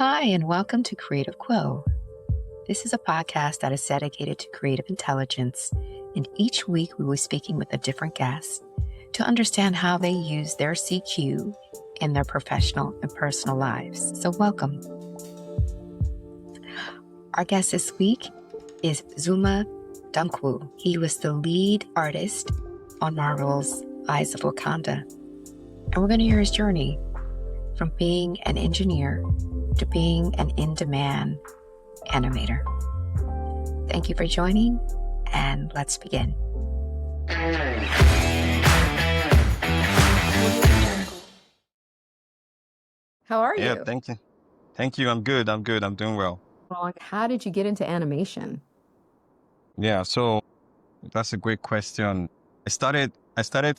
Hi, and welcome to Creative Quo. This is a podcast that is dedicated to creative intelligence, and each week we will be speaking with a different guest to understand how they use their CQ in their professional and personal lives. So welcome. Our guest this week is Uzoma Dunkwu. He was the lead artist on Marvel's Eyes of Wakanda. And we're going to hear his journey from being an engineer to being an in-demand animator. Thank you for joining, and let's begin. How are you? Yeah, thank you. Thank you. I'm good. I'm doing well. Well, how did you get into animation? Yeah, so that's a great question. I started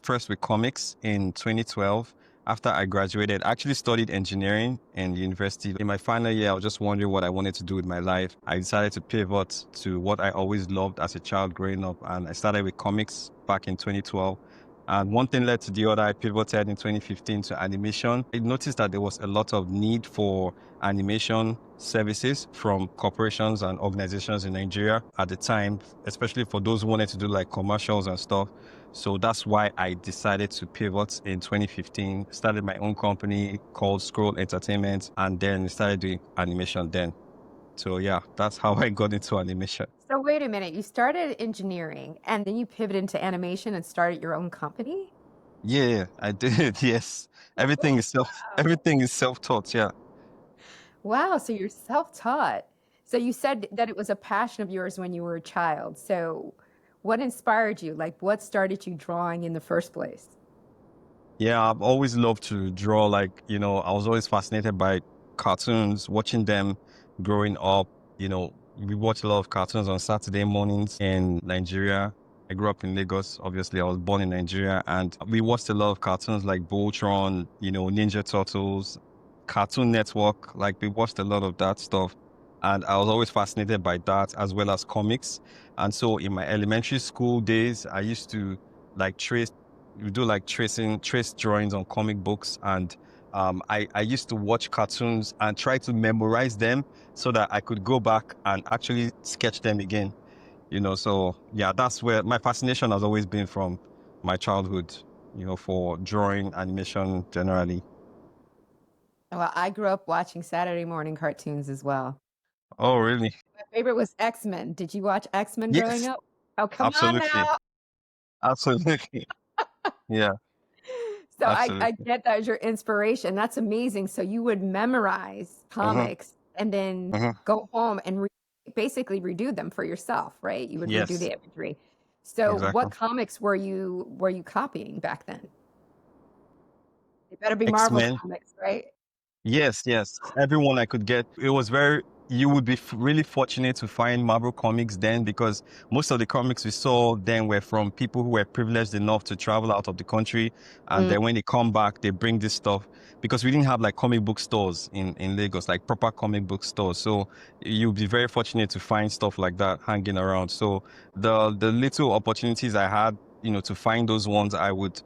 first with comics in 2012 after I graduated. I actually studied engineering in university. In my final year, I was just wondering what I wanted to do with my life. I decided to pivot to what I always loved as a child growing up, and I started with comics back in 2012. And one thing led to the other. I pivoted in 2015 to animation. I noticed that there was a lot of need for animation services from corporations and organizations in Nigeria at the time, especially for those who wanted to do like commercials and stuff. So that's why I decided to pivot in 2015, started my own company called Scroll Entertainment, and then started doing animation then. So yeah, that's how I got into animation. So wait a minute, you started engineering and then you pivoted into animation and started your own company? Yeah, I did. Yes. Everything is self-taught. Yeah. Wow, so you're self-taught. So you said that it was a passion of yours when you were a child. So what inspired you? Like what started you drawing in the first place? Yeah, I've always loved to draw. Like, I was always fascinated by cartoons, watching them growing up. We watch a lot of cartoons on Saturday mornings in Nigeria. I grew up in Lagos. Obviously, I was born in Nigeria, and we watched a lot of cartoons like Voltron, Ninja Turtles, Cartoon Network. Like, we watched a lot of that stuff. And I was always fascinated by that as well as comics. And so in my elementary school days, I used to like trace drawings on comic books, and I used to watch cartoons and try to memorize them so that I could go back and actually sketch them again. So yeah, that's where my fascination has always been from my childhood, for drawing, animation generally. Well, I grew up watching Saturday morning cartoons as well. Oh, really? My favorite was X-Men. Did you watch X-Men growing Yes, up? Oh, come on absolutely. now. Absolutely. Yeah, So I absolutely. get that as your inspiration. That's amazing. So you would memorize Uh-huh, comics and then uh-huh. go home and basically redo them for yourself, right? You would redo Yes, the imagery. So exactly. what comics were you copying back then? They better be Marvel X-Men. comics, right? Yes. Everyone I could get. You would be really fortunate to find Marvel comics then, because most of the comics we saw then were from people who were privileged enough to travel out of the country. And Mm. then when they come back, they bring this stuff because we didn't have like comic book stores in Lagos, like proper comic book stores. So you'll be very fortunate to find stuff like that hanging around. So the little opportunities I had, to find those ones, I would,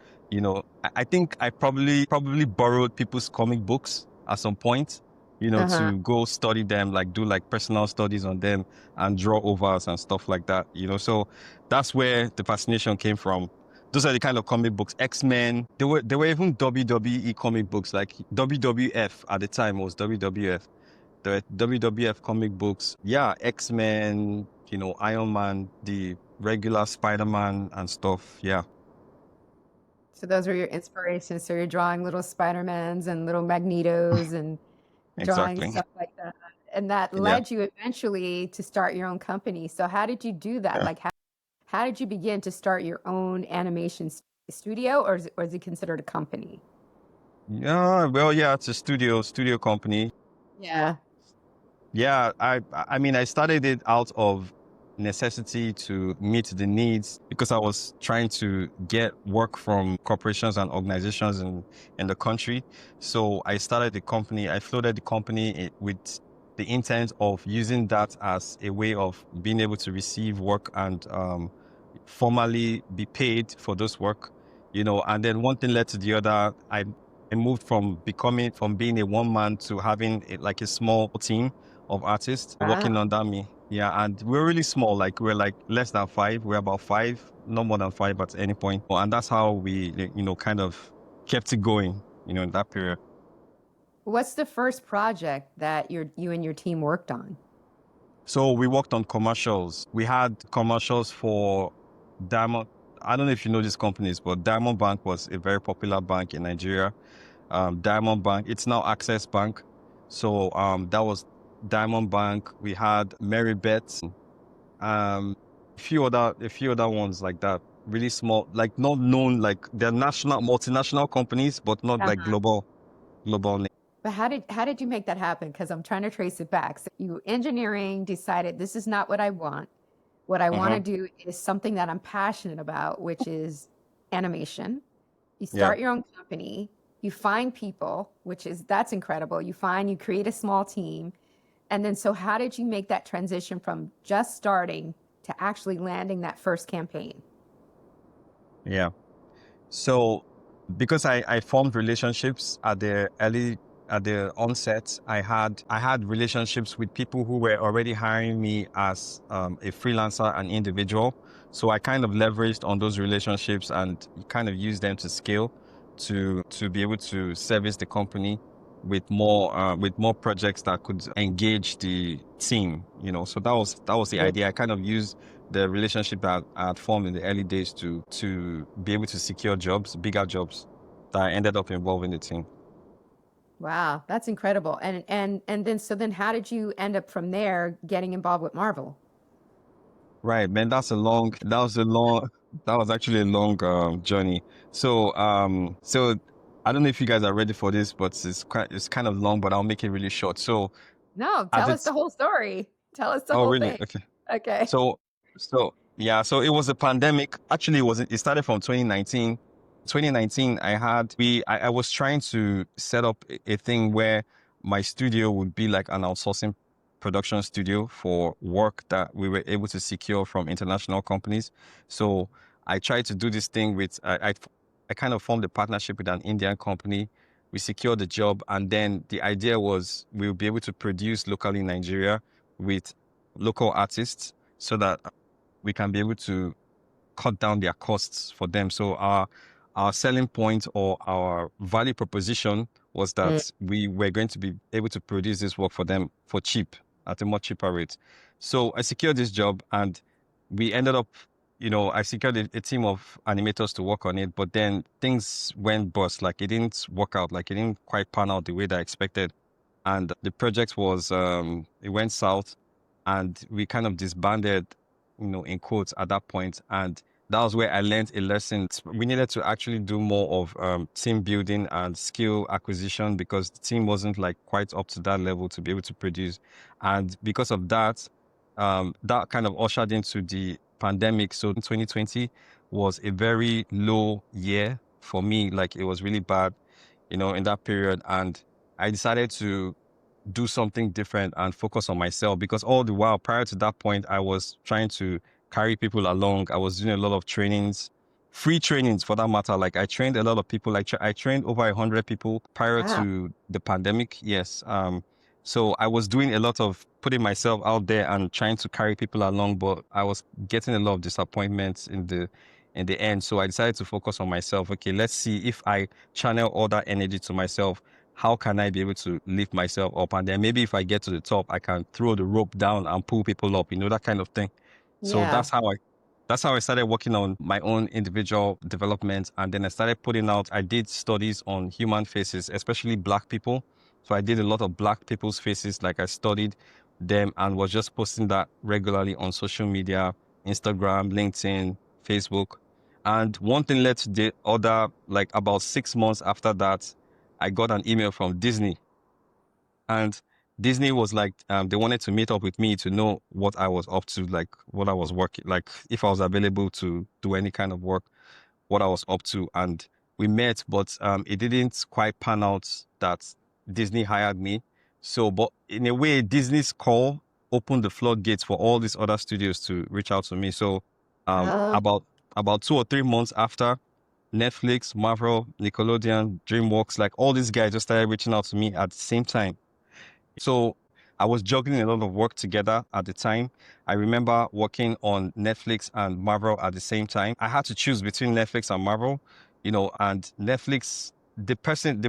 I think I probably borrowed people's comic books at some point, Uh-huh. to go study them, like do like personal studies on them and draw overs and stuff like that, So that's where the fascination came from. Those are the kind of comic books. X-Men, there were even WWE comic books, like WWF at the time was WWF. The WWF comic books, yeah, X-Men, Iron Man, the regular Spider-Man and stuff. Yeah, So those were your inspirations. So you're drawing little Spider-Mans and little Magnetos and drawing exactly. stuff like that. And that Yeah. led you eventually to start your own company. So how did you do that? Yeah. Like how did you begin to start your own animation studio, or is it considered a company? Yeah, well, yeah, it's a studio company. Yeah. Yeah, I mean, I started it out of necessity to meet the needs because I was trying to get work from corporations and organizations in the country. So I started the company. I floated the company with the intent of using that as a way of being able to receive work and formally be paid for those work. And then one thing led to the other. I moved from being a one man to having like a small team of artists working Wow. under me. Yeah, and we're really small. Like we're like less than five. We're about five, no more than five at any point. And that's how we, kind of kept it going, in that period. What's the first project that you and your team worked on? So we worked on commercials. We had commercials for Diamond. I don't know if you know these companies, but Diamond Bank was a very popular bank in Nigeria. Diamond Bank, it's now Access Bank. So that was Diamond Bank. We had Mary Beth, a few other ones like that. Really small, like not known, like they're multinational companies, but not like Uh-huh. global name. But how did you make that happen? Because I'm trying to trace it back. So you engineering decided this is not what I want. What I want to Uh-huh. do is something that I'm passionate about, which is animation. You Yeah. start your own company, you find people, that's incredible. You create a small team. And then so how did you make that transition from just starting to actually landing that first campaign? Yeah. So because I formed relationships at the onset, I had relationships with people who were already hiring me as a freelancer, an individual. So I kind of leveraged on those relationships and kind of used them to scale to be able to service the company with more projects that could engage the team. So that was the idea. I kind of used the relationship that I had formed in the early days to be able to secure jobs, bigger jobs that I ended up involving the team. Wow, that's incredible. And then how did you end up from there getting involved with Marvel? Right, man, that was actually a long journey. So I don't know if you guys are ready for this, but it's kind of long, but I'll make it really short. So No, at tell us it, the whole story. Tell us the oh whole really? thing. Okay. Okay. So, so it was a pandemic. Actually, it started from 2019. 2019, I was trying to set up a thing where my studio would be like an outsourcing production studio for work that we were able to secure from international companies. So I tried to do this thing I kind of formed a partnership with an Indian company. We secured the job, and then the idea was we'll be able to produce locally in Nigeria with local artists so that we can be able to cut down their costs for them. So our selling point or our value proposition was Mm. that we were going to be able to produce this work for them for cheap at a much cheaper rate. So I secured this job and we ended up, I secured a team of animators to work on it, but then things went bust. Like it didn't work out, like it didn't quite pan out the way that I expected. And the project it went south and we kind of disbanded, in quotes at that point. And that was where I learned a lesson. We needed to actually do more of team building and skill acquisition because the team wasn't like quite up to that level to be able to produce. And because of that, that kind of ushered into the pandemic. So 2020 was a very low year for me. Like it was really bad, in that period. And I decided to do something different and focus on myself because all the while prior to that point, I was trying to carry people along. I was doing a lot of trainings, free trainings for that matter. Like I trained a lot of people. Like I trained over 100 people prior Wow. to the pandemic. Yes. So I was doing a lot of putting myself out there and trying to carry people along, but I was getting a lot of disappointments in the end. So I decided to focus on myself. Okay, let's see if I channel all that energy to myself, how can I be able to lift myself up? And then maybe if I get to the top, I can throw the rope down and pull people up, that kind of thing. So Yeah. that's how I started working on my own individual development. And then I did studies on human faces, especially Black people. So I did a lot of Black people's faces. Like I studied them and was just posting that regularly on social media, Instagram, LinkedIn, Facebook. And one thing led to the other, like about 6 months after that, I got an email from Disney, and Disney was like, they wanted to meet up with me to know what I was up to, like what I was working, like if I was available to do any kind of work, what I was up to. And we met, but it didn't quite pan out that Disney hired me. So, but in a way, Disney's call opened the floodgates for all these other studios to reach out to me. So, Oh, about 2 or 3 months after, Netflix, Marvel, Nickelodeon, DreamWorks, like all these guys just started reaching out to me at the same time. So I was juggling a lot of work together at the time. I remember working on Netflix and Marvel at the same time. I had to choose between Netflix and Marvel, and Netflix, the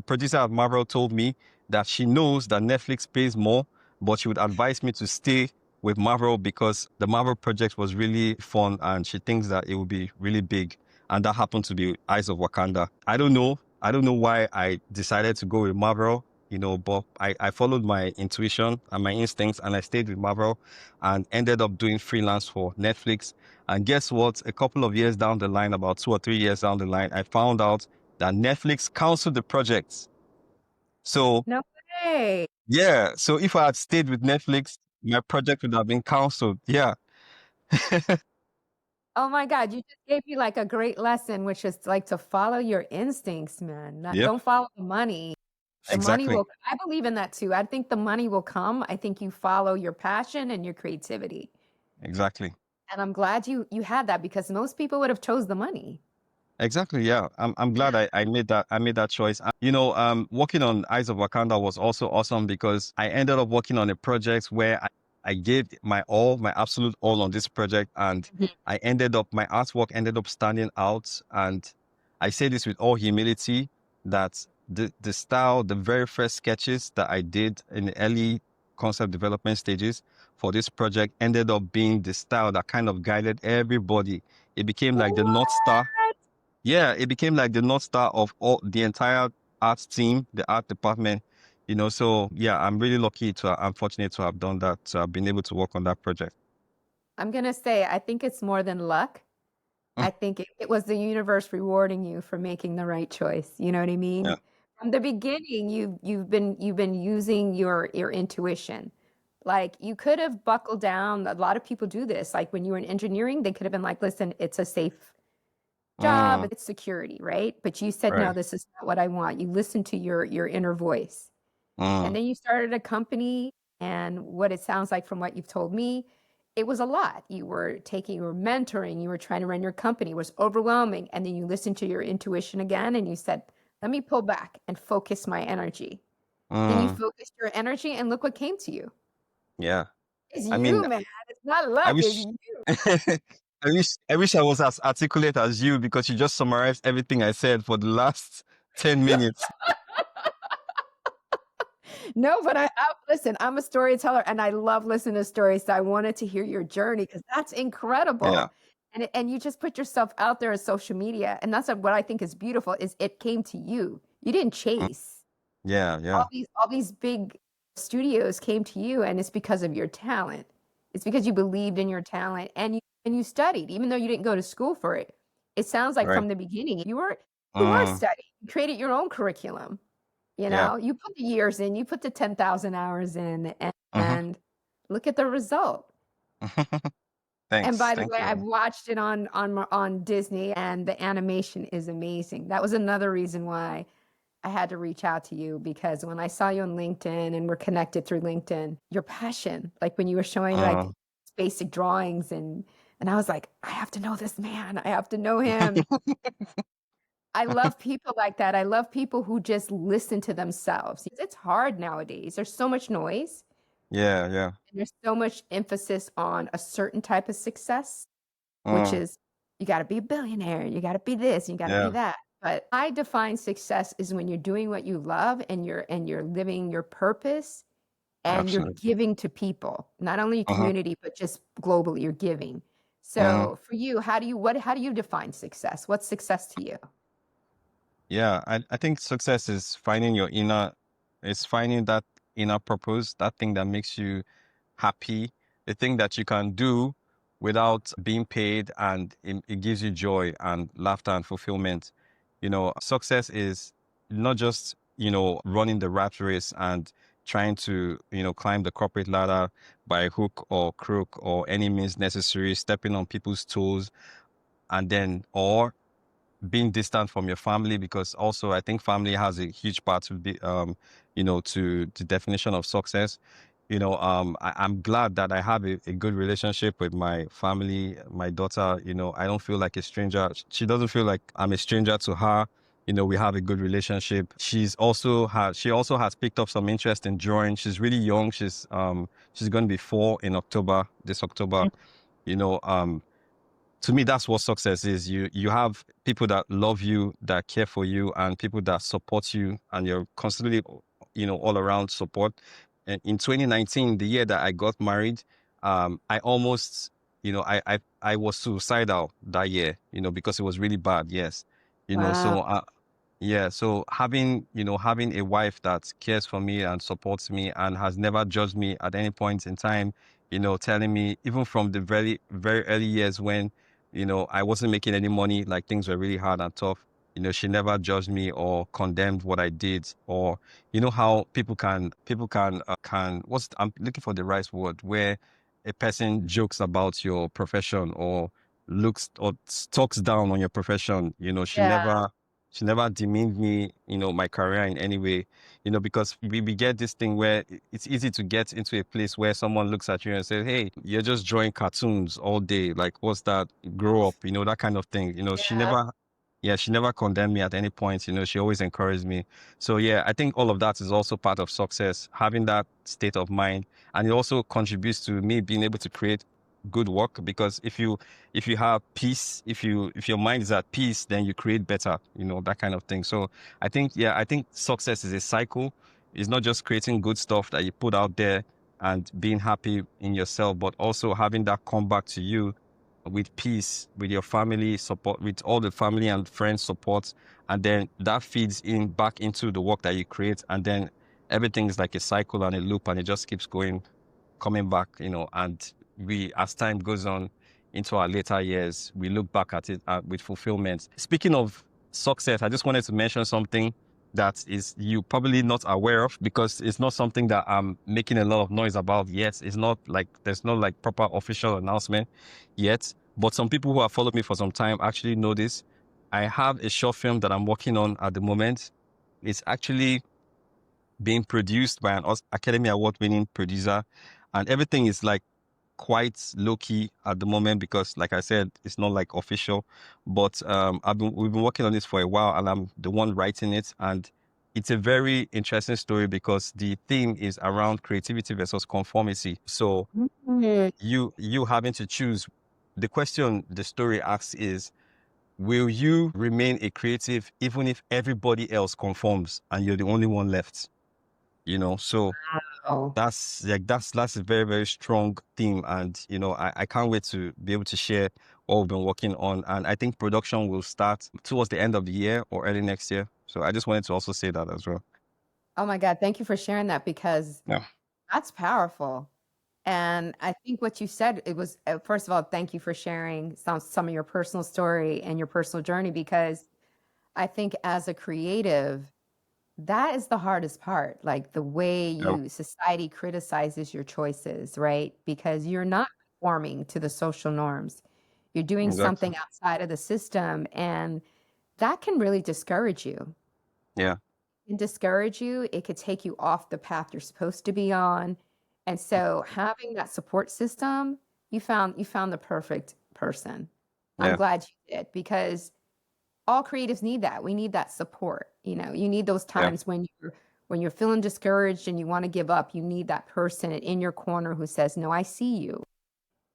producer of Marvel told me that she knows that Netflix pays more, but she would advise me to stay with Marvel because the Marvel project was really fun and she thinks that it will be really big. And that happened to be Eyes of Wakanda. I don't know. I don't know why I decided to go with Marvel, but I followed my intuition and my instincts and I stayed with Marvel and ended up doing freelance for Netflix. And guess what? A couple of years down the line, about 2 or 3 years down the line, I found out that Netflix canceled the project. So No way. yeah, so if I had stayed with Netflix, my project would have been canceled. Yeah, Oh my God, you just gave me like a great lesson, which is like to follow your instincts, man. yep, Don't follow the money. The money exactly, will, I believe in that too. I think the money will come. I think you follow your passion and your creativity. exactly. And I'm glad you had that because most people would have chose the money. Exactly. Yeah. I'm glad Yeah. I made that choice. Working on Eyes of Wakanda was also awesome because I ended up working on a project where I gave my all, my absolute all on this project. And Mhm. my artwork ended up standing out. And I say this with all humility that the style, the very first sketches that I did in the early concept development stages for this project ended up being the style that kind of guided everybody. It became like the North Star. What? Yeah, it became like the North Star of all the entire art team, the art department, So yeah, I'm really lucky I'm fortunate to have done that, to have been able to work on that project. I'm gonna say, I think it's more than luck. I think it was the universe rewarding you for making the right choice. You know what I Yeah. mean? From the beginning, you've been using your intuition. Like you could have buckled down. A lot of people do this. Like when you were in engineering, they could have been like, listen, it's a safe job, Mm, it's security, right? But you said, no, right. this is not what I want. You listened to your inner voice. And Mm, then you started a company, and what it sounds like from what you've told me, it was a lot. You were mentoring, you were trying to run your company, it was overwhelming. And then you listened to your intuition again and you said, let me pull back and focus my energy. Then you mm, focused your energy, and look what came to you. yeah. It's I mean, you, man. It's not I luck, it's wish, you. I wish I was as articulate as you because you just summarized everything I said for the last 10 minutes. No, but I listen, I'm a storyteller and I love listening to stories. So I wanted to hear your journey because that's Yeah. incredible. And you just put yourself out there on social media. And that's what I think is beautiful is it came to you. You didn't Mm, chase. yeah. All Yeah. these big studios came to you, and it's because of your talent. It's because you believed in your talent and you studied, even though you didn't go to school for it. It sounds like Right. from the beginning you were Mm, studying. You created your own curriculum. yeah. You put the years in, you put the 10,000 hours in, Hmm. and look at the result. And Thanks. by the Thank way, I've you. watched it on Disney, and the animation is amazing. That was another reason why I had to reach out to you because when I saw you on LinkedIn and we're connected through LinkedIn, your passion, like when you were showing like Mm. basic drawings and I was like, I have to know this man. I have to know him. I love people like that. I love people who just listen to themselves. It's hard nowadays. There's so much noise Yeah. Yeah. and there's so much emphasis on a certain type of success, which Mm, is you got to be a billionaire, you got to be this, you got to be yeah. that. But I define success is when you're doing what you love and you're living your purpose and you're Absolutely. giving to people, not only Uh-huh. community, but just globally, you're giving. Uh-huh. So for you, how do you define success? What's success to you? Yeah, I think success is it's finding that inner purpose, that thing that makes you happy, the thing that you can do without being paid and it gives you joy and laughter and fulfillment. Success is not just, running the rat race and trying to, climb the corporate ladder by hook or crook or any means necessary, stepping on people's toes and then, or being distant from your family, because also I think family has a huge part to be to the definition of success. I'm glad that I have a good relationship with my family, my daughter. I don't feel like a stranger. She doesn't feel like I'm a stranger to her. We have a good relationship. She also has picked up some interest in drawing. She's really young. She's going to be 4 in October, this October. You know, to me, that's what success is. You have people that love you, that care for you, and people that support you, and you're constantly, all around support. And in 2019, the year that I got married, I almost, I was suicidal that year, because it was really bad. Yes, Wow. so yeah, so having a wife that cares for me and supports me and has never judged me at any point in time, telling me even from the very, very early years when, I wasn't making any money, like things were really hard and tough. She never judged me or condemned what I did, or how I'm looking for the right word, where a person jokes about your profession or looks or talks down on your profession. Yeah. She never demeaned me, my career in any way, because we get this thing where it's easy to get into a place where someone looks at you and says, hey, you're just drawing cartoons all day. Like, what's that? Grow up, that kind of thing. Yeah. She never condemned me at any point. She always encouraged me. So yeah, I think all of that is also part of success, having that state of mind. And it also contributes to me being able to create good work, because if you have peace, if your mind is at peace, then you create better, that kind of thing. So I think success is a cycle. It's not just creating good stuff that you put out there and being happy in yourself, but also having that come back to you with peace, with your family support, with all the family and friends support, and then that feeds in back into the work that you create, and then everything is like a cycle and a loop, and it just keeps going, coming back, and as time goes on into our later years, we look back at it with fulfillment. Speaking of success, I just wanted to mention something that is you probably not aware of, because it's not something that I'm making a lot of noise about yet. It's not like there's no like proper official announcement yet, but some people who have followed me for some time actually know this. I have a short film that I'm working on at the moment. It's actually being produced by an Academy Award winning producer, and everything is like quite low key at the moment because, like I said, it's not like official. But we've been working on this for a while, and I'm the one writing it. And it's a very interesting story because the theme is around creativity versus conformity. So Mhm. you having to choose. The question the story asks is, will you remain a creative even if everybody else conforms and you're the only one left? So Oh. that's a very, very strong theme. And I can't wait to be able to share what we've been working on. And I think production will start towards the end of the year or early next year. So I just wanted to also say that as well. Oh my God, thank you for sharing that because Yeah. that's powerful. And I think what you said, it was, first of all, thank you for sharing some of your personal story and your personal journey, because I think as a creative, that is the hardest part. Like the way Yeah. society criticizes your choices, right? Because you're not conforming to the social norms. You're doing Exactly. something outside of the system, and that can really discourage you. Yeah. Can discourage you. It could take you off the path you're supposed to be on. And so having that support system, you found the perfect person. I'm Yeah. glad you did, because all creatives need that. We need that support. You need those Yeah. times when you're feeling discouraged and you want to give up. You need that person in your corner who says, "No, I see you.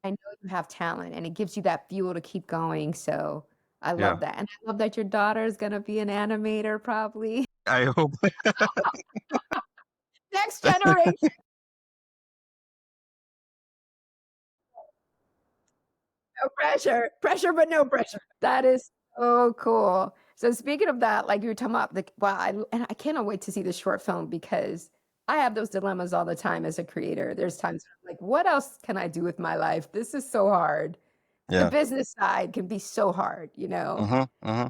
I know you have talent," and it gives you that fuel to keep going. So I Yeah. love that. And I love that your daughter is going to be an animator probably. I hope. Next generation. No pressure. Pressure, but no pressure. That is so cool. So speaking of that, like you were talking about, like, wow, and I cannot wait to see the short film because I have those dilemmas all the time as a creator. There's times I'm like, what else can I do with my life? This is so hard. The Yeah. business side can be so hard. Mm-hmm. Mm-hmm.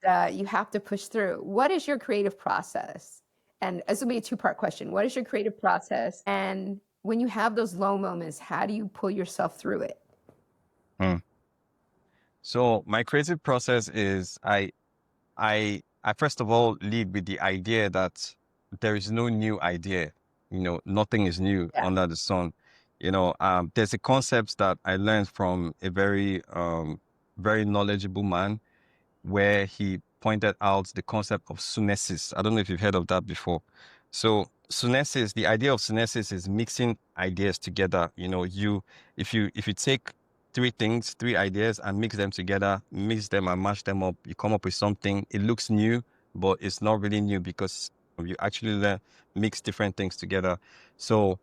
And you have to push through. What is your creative process? And this will be a two-part question. What is your creative process? And when you have those low moments, how do you pull yourself through it? Hmm. So my creative process is I first of all lead with the idea that there is no new idea. nothing is new Yeah. under the sun. There's a concept that I learned from a very knowledgeable man where he pointed out the concept of sunesis. I don't know if you've heard of that before. So sunesis, the idea of sunesis is mixing ideas together. If you take three ideas and mix them together, mix them and mash them up, you come up with something. It looks new, but it's not really new because you actually mix different things together. So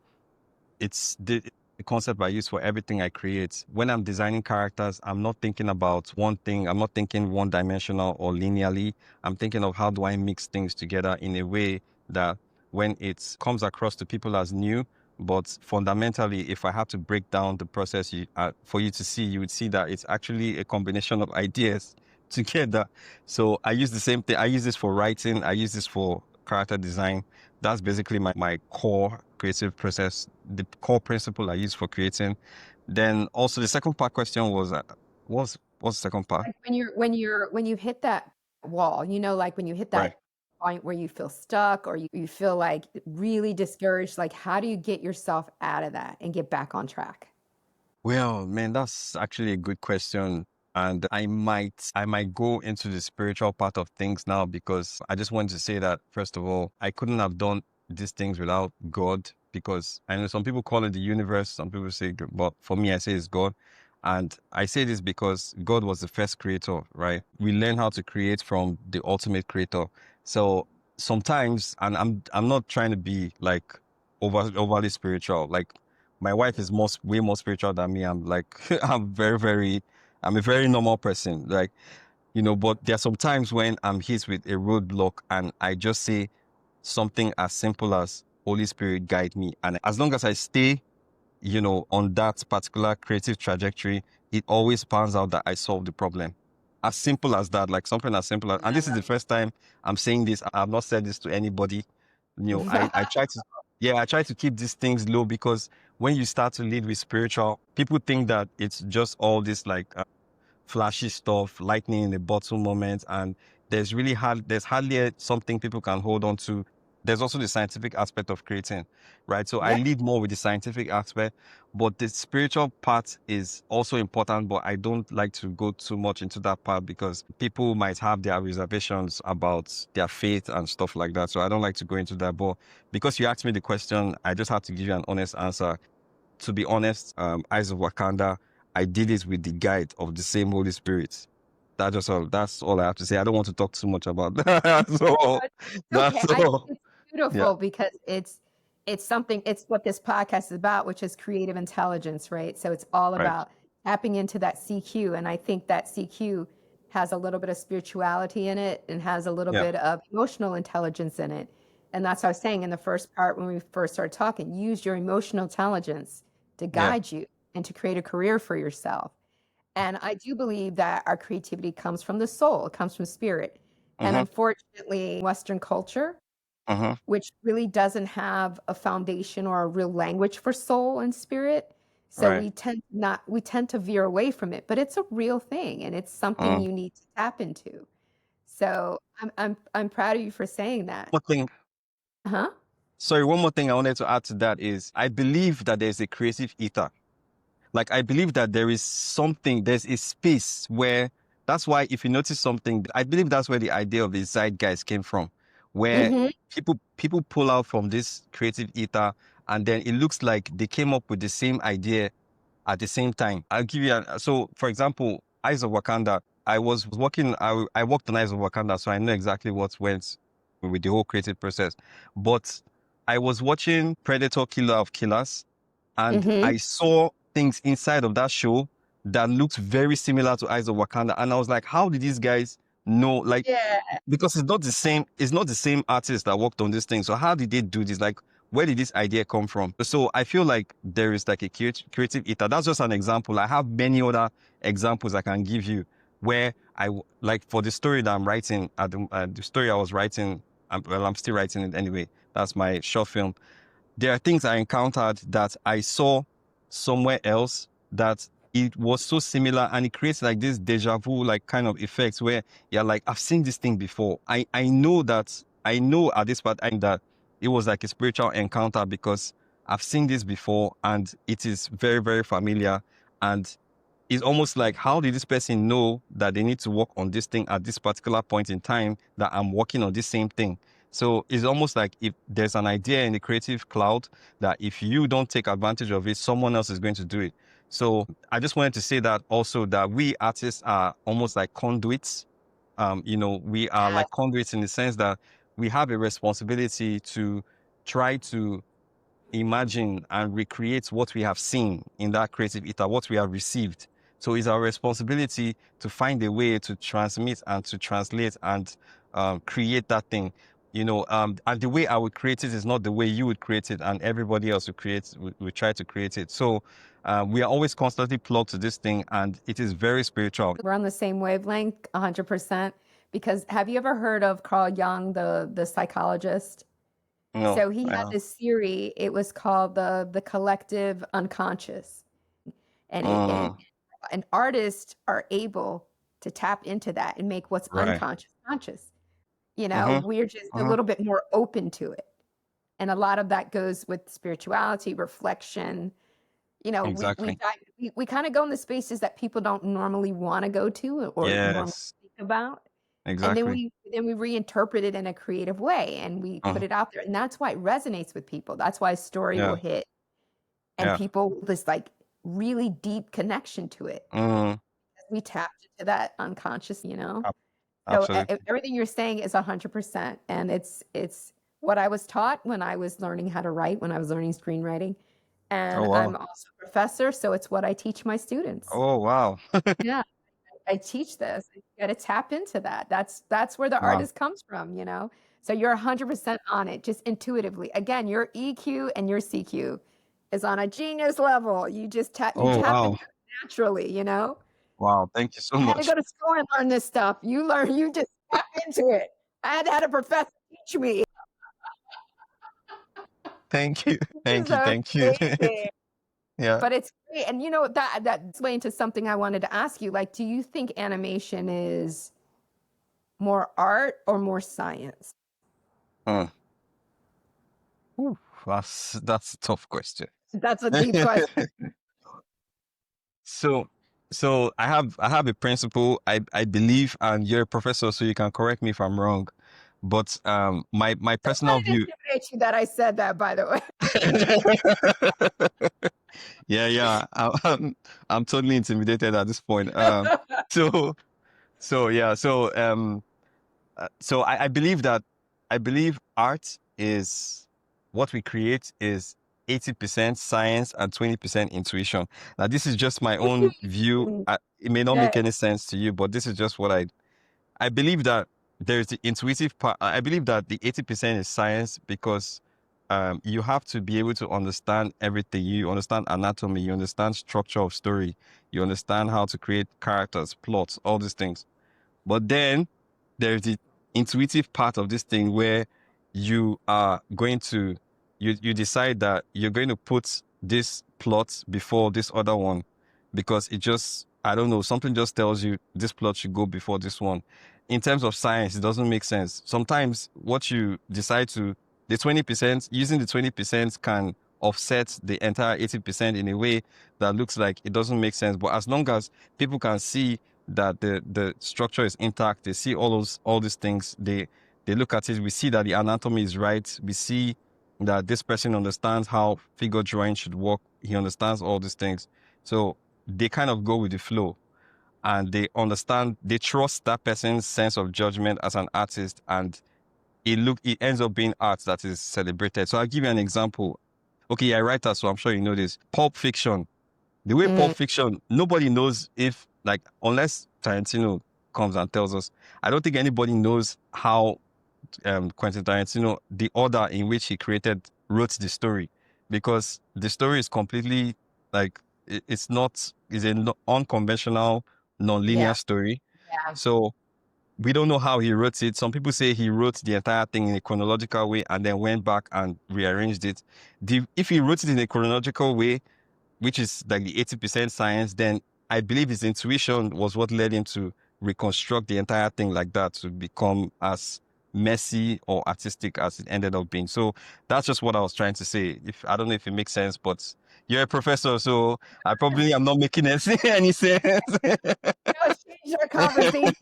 it's the concept I use for everything I create. When I'm designing characters, I'm not thinking about one thing. I'm not thinking one dimensional or linearly. I'm thinking of how do I mix things together in a way that when it comes across to people as new, but fundamentally, if I have to break down the process for you to see, you would see that it's actually a combination of ideas together. So I use the same thing. I use this for writing. I use this for character design. That's basically my core creative process, the core principle I use for creating. Then also the second part question was, what's the second part? Like when you hit that wall, like when you hit Right. that point where you feel stuck or you feel like really discouraged, like how do you get yourself out of that and get back on track? Well, man, that's actually a good question. And I might go into the spiritual part of things now because I just want to say that, first of all, I couldn't have done these things without God because I know some people call it the universe, some people say, but for me, I say it's God. And I say this because God was the first creator, right? We learn how to create from the ultimate creator. So sometimes, and I'm not trying to be like overly spiritual, like my wife is way more spiritual than me. I'm like, I'm a very normal person. Like, but there are some times when I'm hit with a roadblock and I just say something as simple as Holy Spirit guide me. And as long as I stay, on that particular creative trajectory, it always pans out that I solve the problem. As simple as that, like something as simple as, and this is the first time I'm saying this. I've not said this to anybody. I try to, yeah, I try to keep these things low because when you start to lead with spiritual, people think that it's just all this like flashy stuff, lightning in a bottle moment, and there's hardly something people can hold on to. There's also the scientific aspect of creating, right? So I Yeah. lead more with the scientific aspect, but the spiritual part is also important, but I don't like to go too much into that part because people might have their reservations about their faith and stuff like that. So I don't like to go into that. But because you asked me the question, I just have to give you an honest answer. To be honest, Eyes of Wakanda, I did it with the guide of the same Holy Spirit. That's all I have to say. I don't want to talk too much about that. So Okay, that's I think all. it's Yeah, beautiful because it's something it's what this podcast is about, which is creative intelligence, right? So it's all right. about tapping into that CQ, and I think that CQ has a little bit of spirituality in it and has a little Yeah, bit of emotional intelligence in it. And that's what I was saying in the first part when we first started talking, use your emotional intelligence to yeah. guide you and to create a career for yourself. And I do believe that our creativity comes from the soul, it comes from spirit. And Mm-hmm, unfortunately, Western culture, mm-hmm. which really doesn't have a foundation or a real language for soul and spirit. So Right. we tend to veer away from it, but it's a real thing and it's something Mm. you need to tap into. So I'm proud of you for saying that. One thing, Huh? sorry, one more thing I wanted to add to that is I believe that there's a creative ether. Like I believe that there's a space where that's why if you notice something, I believe that's where the idea of the zeitgeist came from, where Mm-hmm. people pull out from this creative ether and then it looks like they came up with the same idea at the same time. I'll give you so for example, Eyes of Wakanda, I worked on Eyes of Wakanda, so I know exactly what went with the whole creative process. But I was watching Predator Killer of Killers and Mm-hmm. I saw things inside of that show that looked very similar to Eyes of Wakanda. And I was like, how did these guys know? Like, Yeah. because it's not the same artist that worked on this thing. So how did they do this? Like, where did this idea come from? So I feel like there is like a creative ether. That's just an example. I have many other examples I can give you where like for the story that I'm writing, the story I was writing, I'm still writing it anyway. That's my short film. There are things I encountered that I saw somewhere else that it was so similar and it creates like this deja vu like kind of effects where you're like, I've seen this thing before. I know at this part that it was like a spiritual encounter because I've seen this before and it is very, very familiar. And it's almost like, how did this person know that they need to work on this thing at this particular point in time that I'm working on this same thing? So it's almost like if there's an idea in the creative cloud that if you don't take advantage of it, someone else is going to do it. So I just wanted to say that also, that we artists are almost like conduits. We are like conduits in the sense that we have a responsibility to try to imagine and recreate what we have seen in that creative ether, what we have received. So it's our responsibility to find a way to transmit and to translate and create that thing. And the way I would create it is not the way you would create it, and everybody else would try to create it. So we are always constantly plugged to this thing, and it is very spiritual. We're on the same wavelength, 100%. Because have you ever heard of Carl Jung, the psychologist? No, So he had yeah. this theory. It was called the collective unconscious, and artists are able to tap into that and make what's Right. unconscious conscious. Mhm. We're just a little bit more open to it, and a lot of that goes with spirituality, reflection. Exactly. We kind of go in the spaces that people don't normally want to go to or normally Yes, think about. And then exactly. we reinterpret it in a creative way and we put it out there. And that's why it resonates with people. That's why a story will Yeah, hit and yeah. people this like really deep connection to it. Mhm. We tapped into that unconscious. Ab- So Absolutely. everything you're saying is 100%. And it's what I was taught when I was learning how to write, when I was learning screenwriting. Oh, And I'm wow. also a professor, so it's what I teach my students. Oh, wow. Yeah. I teach this. You got to tap into that. That's where the Wow. artist comes from. So you're 100% on it, just intuitively. Again, your EQ and your CQ is on a genius level. You Oh, tap wow. into it naturally. Wow. Thank you so I had to much. go to school and learn this stuff. You just tap into it. I had a professor teach me. Thank you. Thank It's you. Thank you. amazing. Yeah. But it's great. And that's way into something I wanted to ask you. Like, do you think animation is more art or more science? Mm. Ooh, that's a tough question. That's a deep question. So, so I have a principle I believe, and you're a professor, so you can correct me if I'm wrong. But my Don't personal let it view. intimidate you that I said that, by the way. Yeah, yeah. I'm totally intimidated at this point. So yeah, so I believe that art is what we create is 80% science and 20% intuition. Now, this is just my own view. It may not Yeah. make any sense to you, but this is just what I believe, that there's the intuitive part. I believe that the 80% is science because you have to be able to understand everything. You understand anatomy, you understand structure of story, you understand how to create characters, plots, all these things. But then there's the intuitive part of this thing where you are going to you decide that you're going to put this plot before this other one because it just, I don't know, something just tells you this plot should go before this one. In terms of science, it doesn't make sense. Sometimes what you decide to, the 20%, using the 20% can offset the entire 80% in a way that looks like it doesn't make sense. But as long as people can see that the structure is intact, they see all these things, they look at it, we see that the anatomy is right, we see that this person understands how figure drawing should work, he understands all these things. So they kind of go with the flow, and they understand, they trust that person's sense of judgment as an artist, and it ends up being art that is celebrated. So I'll give you an example. Okay, you're a writer, so I'm sure you know this. Pulp Fiction. The way Pulp Fiction, nobody knows if, like, unless Tarantino comes and tells us, I don't think anybody knows how Quentin Tarantino, the order in which he wrote the story, because the story is completely, like, it's an unconventional, non-linear Yeah. story. Yeah. So we don't know how he wrote it. Some people say he wrote the entire thing in a chronological way and then went back and rearranged it. If he wrote it in a chronological way, which is like the 80% science, then I believe his intuition was what led him to reconstruct the entire thing like that to become as messy or artistic as it ended up being. So that's just what I was trying to say. If I don't know if it makes sense, but you're a professor, so I probably am not making any sense. No, it's changed our conversation.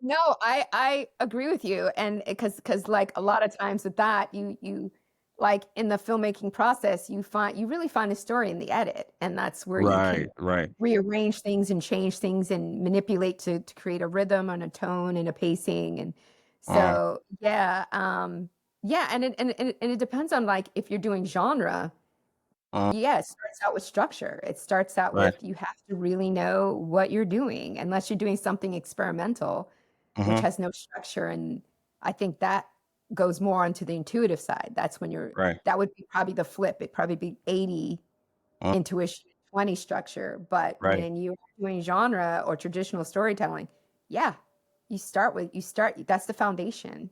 No, I agree with you, and because like a lot of times with that, you like in the filmmaking process, you really find a story in the edit, and that's where you can Right. rearrange things and change things and manipulate to create a rhythm and a tone and a pacing, and Uh, so yeah, and it depends on like if you're doing genre. uh, Yeah, it starts out with structure. It starts out right. with you have to really know what you're doing, unless you're doing something experimental, which Mm-hmm. has no structure. And I think that goes more onto the intuitive side. That's when Right. that would be probably the flip. It'd probably be 80 Uh, intuition, 20 structure. But right. when you're doing genre or traditional storytelling, yeah, that's the foundation.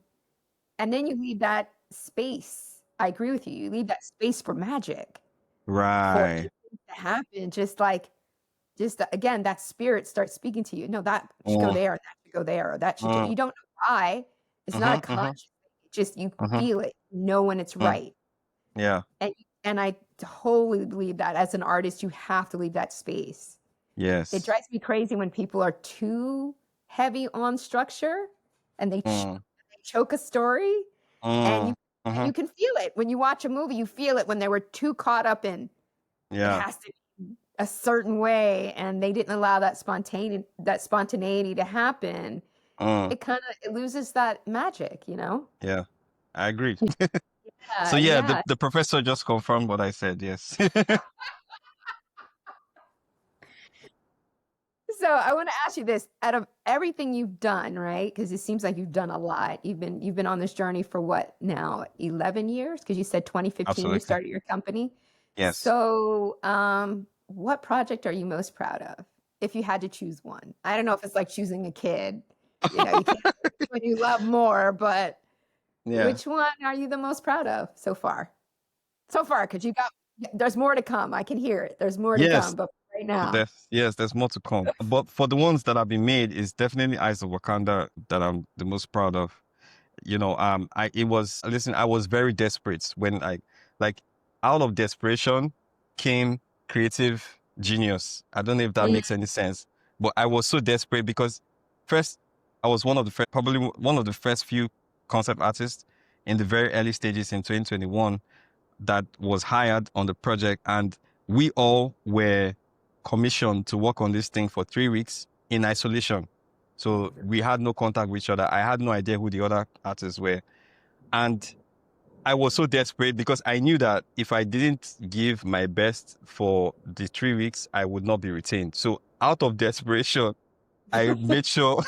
And then you leave that space. I agree with you. You leave that space for magic for Right. good things to happen. Again, that spirit starts speaking to you. No, that should go Uh, there, that should go there, or that should go. uh, You don't know why. It's not a mm-hmm. conscious thing. Just you Mm-hmm. feel it, know when it's Mm, right. yeah. And I totally believe that as an artist, you have to leave that space. It Yes. drives me crazy when people are too heavy on structure and Mm, they choke a story, and mm, mm-hmm. you can feel it when you watch a movie. You feel it when they were too caught up in it Yeah. has to be a certain way, and they didn't allow that spontaneity to happen. Mm, It loses that magic, you know? yeah. I agree. So Yeah, yeah, yeah. the professor just confirmed what I said. Yes. So I want to ask you this: out of everything you've done, right? Because it seems like you've done a lot. You've been on this journey for what now? 11 years? Because you said 2015 you Absolutely. started your company. Yes. So, what project are you most proud of? If you had to choose one, I don't know if it's like choosing a kid. You can't choose what you love more, but Yeah. which one are you the most proud of so far? So far, because there's more to come. I can hear it. There's more to Yes. come, but right now. There's more to come. But for the ones that have been made, it's definitely Eyes of Wakanda that I'm the most proud of. I was very desperate when like out of desperation came creative genius. I don't know if that Mm, makes any sense, but I was so desperate because first I was probably one of the first few concept artists in the very early stages in 2021 that was hired on the project, and we all were commissioned to work on this thing for 3 weeks in isolation. So we had no contact with each other. I had no idea who the other artists were. And I was so desperate because I knew that if I didn't give my best for the 3 weeks, I would not be retained. So out of desperation, I made sure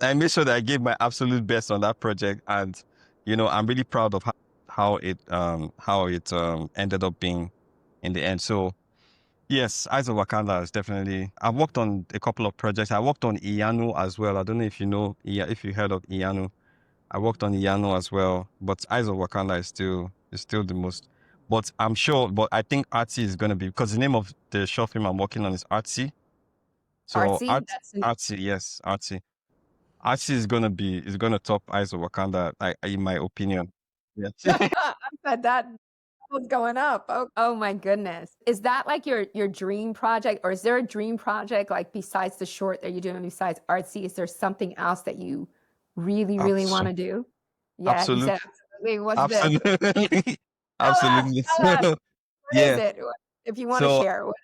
I made sure that I gave my absolute best on that project. And I'm really proud of how it ended up being in the end. So yes, Eyes of Wakanda is definitely. I've worked on a couple of projects. I worked on Iyanu as well. I don't know if you know, if you heard of Iyanu. I worked on Iyanu as well, but Eyes of Wakanda is still the most. But I'm sure, but I think Artsy is gonna be, because the name of the short film I'm working on is Artsy. So Artsy, that's Artsy, yes, Artsy. Artsy is gonna top Eyes of Wakanda, in my opinion. Yes. I said that was going up. Oh my goodness. Is that like your dream project, or is there a dream project like besides the short that you're doing besides Artsy? Is there something else that you really, really want Absolutely. to do? Yeah, you said Absolutely. absolutely. What's this? Absolutely. Tell us, Absolutely. tell us. What is Yeah. it? If you want to So share, what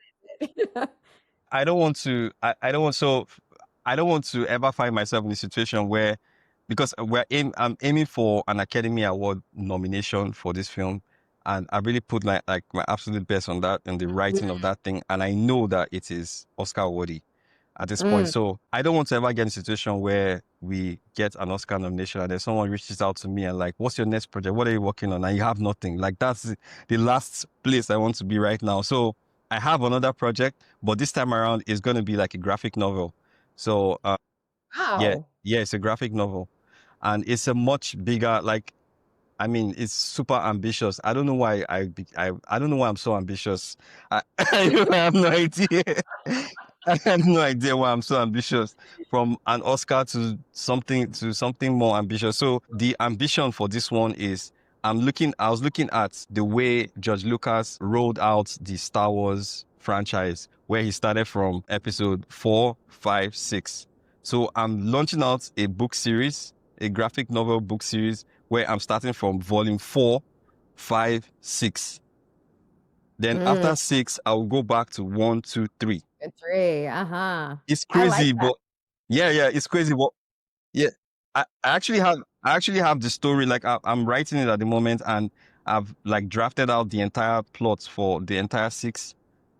is it? I don't want to. I don't want to ever find myself in a situation where, because I'm aiming for an Academy Award nomination for this film, and I really put like my absolute best on that and the writing of that thing, and I know that it is Oscar worthy at this point. Mm, So I don't want to ever get in a situation where we get an Oscar nomination and then someone reaches out to me and like, "What's your next project? What are you working on?" And you have nothing. Like that's the last place I want to be right now. So I have another project, but this time around it's going to be like a graphic novel. So yeah, wow. yeah, it's a graphic novel, and it's a much bigger. Like, I mean, it's super ambitious. I don't know why I don't know why I'm so ambitious. I have no idea. I have no idea why I'm so ambitious. From an Oscar to something more ambitious. So the ambition for this one is I was looking at the way George Lucas rolled out the Star Wars franchise, where he started from episode 4, 5, 6. So I'm launching out a book series, a graphic novel book series, where I'm starting from volume 4, 5, 6. Then after 6, I'll go back to 1, 2, 3. Good 3. Uh-huh. It's I like crazy, that. but yeah, it's crazy. But yeah, I actually have the story. Like I'm writing it at the moment, and I've like drafted out the entire plot for the entire 6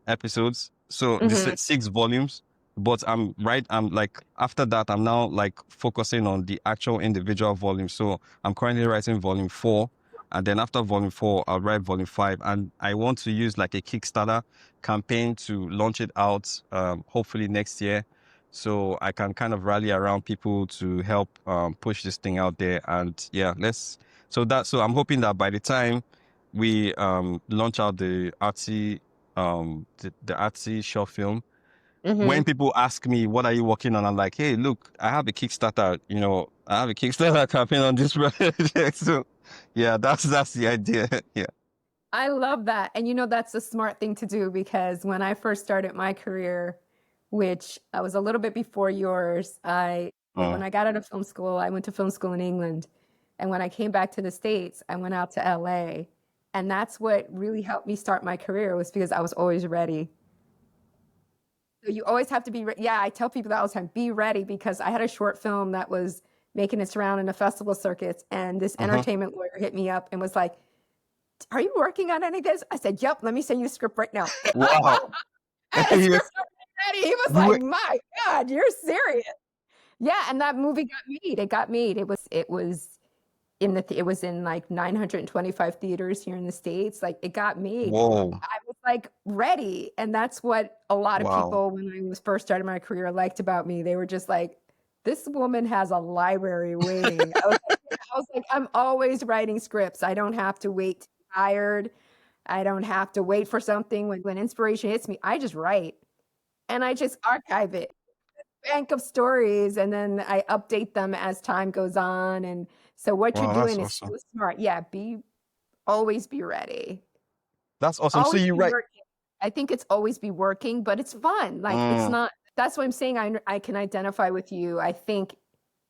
episodes. So this is 6 volumes. But I'm like after that, I'm now like focusing on the actual individual volumes. So I'm currently writing volume 4. And then after volume 4, I'll write volume 5. And I want to use like a Kickstarter campaign to launch it out, hopefully next year. So I can kind of rally around people to help push this thing out there. And yeah, so I'm hoping that by the time we launch out the artsy the artsy short film, when people ask me what are you working on, I'm like, hey, look, I have a Kickstarter, I have a Kickstarter campaign on this project. So yeah, that's the idea. Yeah. I love that. And that's a smart thing to do, because when I first started my career, which I was a little bit before yours, when I got out of film school, I went to film school in England. And when I came back to the States, I went out to LA. And that's what really helped me start my career, was because I was always ready. So you always have to be ready. Yeah, I tell people that all the time, be ready, because I had a short film that was making its round in the festival circuits. And this entertainment lawyer hit me up and was like, are you working on any of this? I said, yep, let me send you a script right now. Wow. And the script was ready. He was like, my God, you're serious. Yeah, and that movie got made. It got made. It was in like 925 theaters here in the States. Like, it got made. Whoa. I was like ready. And that's what a lot of people, when I was first starting my career, liked about me. They were just like, this woman has a library waiting. I was like, I'm always writing scripts. I don't have to wait to be hired. I don't have to wait for something. When inspiration hits me, I just write and I just archive it. Bank of stories, and then I update them as time goes on. And so what you're doing is so smart. Yeah, always be ready. That's awesome. Always So you be write. working. I think it's always be working, but it's fun. Like, it's not. That's what I'm saying. I can identify with you. I think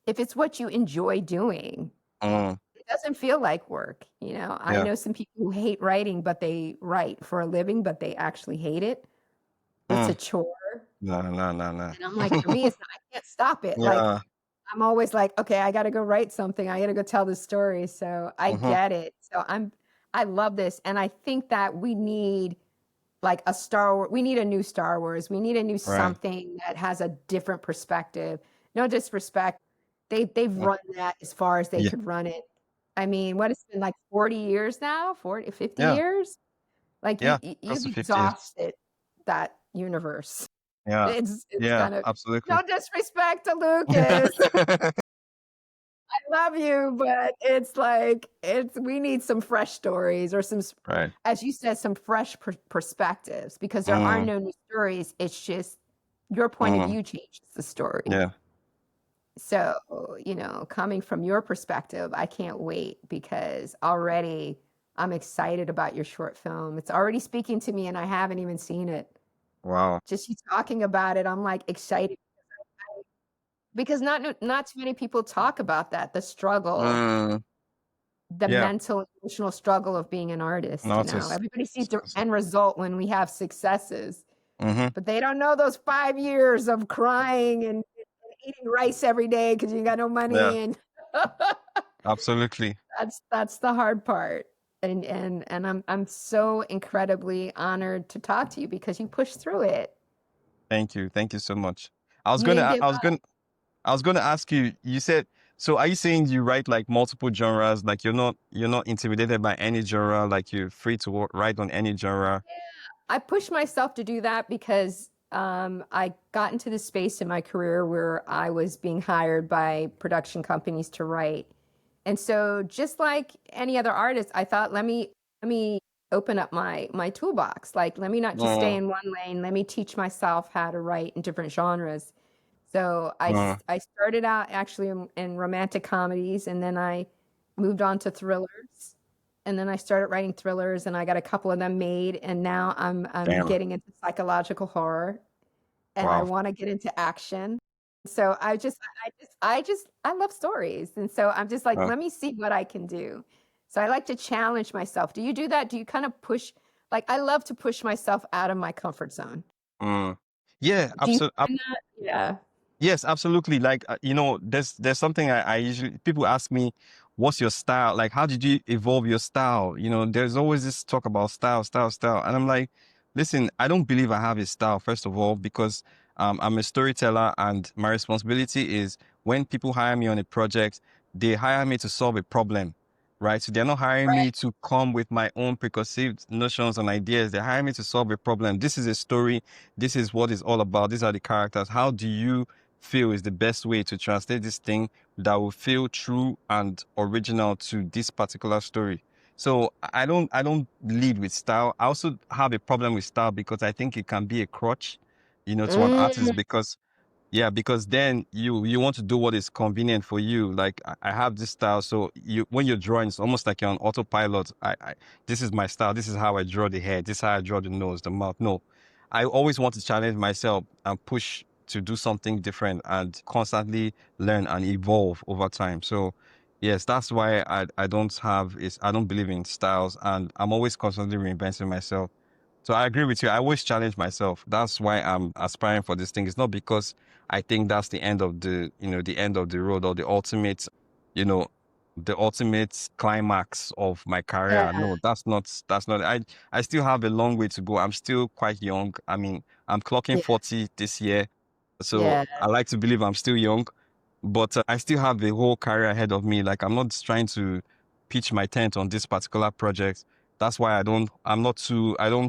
if it's what you enjoy doing, it doesn't feel like work. I know some people who hate writing, but they write for a living, but they actually hate it. It's a chore. No. And I'm like, for me, it's not, I can't stop it. Yeah. Like, I'm always like, okay, I got to go write something. I got to go tell the story. So I get it. So I love this. And I think that we need like a Star Wars. We need a new Star Wars. We need a new something that has a different perspective. No disrespect. They've run that as far as they could run it. I mean, what, it's been like 40 years now, 40, 50 years? Like, you've exhausted that universe. Yeah. It's kind of, absolutely. no disrespect to Lucas. I love you, but it's like, we need some fresh stories, or some, as you said, some fresh perspectives, because there are no new stories. It's just your point of view changes the story. Yeah. So, coming from your perspective, I can't wait, because already I'm excited about your short film. It's already speaking to me, and I haven't even seen it. Wow. Just you talking about it, I'm like excited, because not too many people talk about that, the struggle, the mental, emotional struggle of being an artist. Everybody sees the end result when we have successes, but they don't know those 5 years of crying and eating rice every day because you got no money. And absolutely, that's the hard part. And I'm so incredibly honored to talk to you, because you pushed through it. Thank you so much. I was gonna ask you. You said, so are you saying you write like multiple genres? Like you're not intimidated by any genre? Like you're free to write on any genre? Yeah, I push myself to do that, because I got into this space in my career where I was being hired by production companies to write. And so, just like any other artist, I thought, let me open up my toolbox. Like, let me not just stay in one lane. Let me teach myself how to write in different genres. So I started out actually in romantic comedies, and then I moved on to thrillers, and then I started writing thrillers, and I got a couple of them made, and now I'm Damn. getting into psychological horror, and I Wow. want to get into action. So I love stories, and so I'm just like, Uh, let me see what I can do. So I like to challenge myself. Do you do that? Do you kind of push? Like, I love to push myself out of my comfort zone. mm. Yeah, Do you absolutely. find that? Yeah. Yes, absolutely. Like, there's something I usually people ask me, what's your style? Like, how did you evolve your style? There's always this talk about style, style, style. And I'm like, listen, I don't believe I have a style, first of all, because I'm a storyteller and my responsibility is when people hire me on a project, they hire me to solve a problem, right? So they're not hiring Right. me to come with my own preconceived notions and ideas. They're hiring me to solve a problem. This is a story. This is what it's all about. These are the characters. How do you feel is the best way to translate this thing that will feel true and original to this particular story? So I don't lead with style. I also have a problem with style because I think it can be a crutch, to an Mm, artist because yeah, because then you want to do what is convenient for you. Like I have this style, so when you're drawing, it's almost like you're on autopilot. This is my style. This is how I draw the head. This is how I draw the nose, the mouth. No, I always want to challenge myself and push to do something different and constantly learn and evolve over time. So yes, that's why I don't believe in styles, and I'm always constantly reinventing myself. So I agree with you. I always challenge myself. That's why I'm aspiring for this thing. It's not because I think that's the end of the end of the road or you know, the ultimate climax of my career. yeah. No, that's not. I still have a long way to go. I'm still quite young. I mean, I'm clocking Yeah. 40 this year. So Yeah. I like to believe I'm still young, but I still have a whole career ahead of me. Like I'm not trying to pitch my tent on this particular project. That's why I don't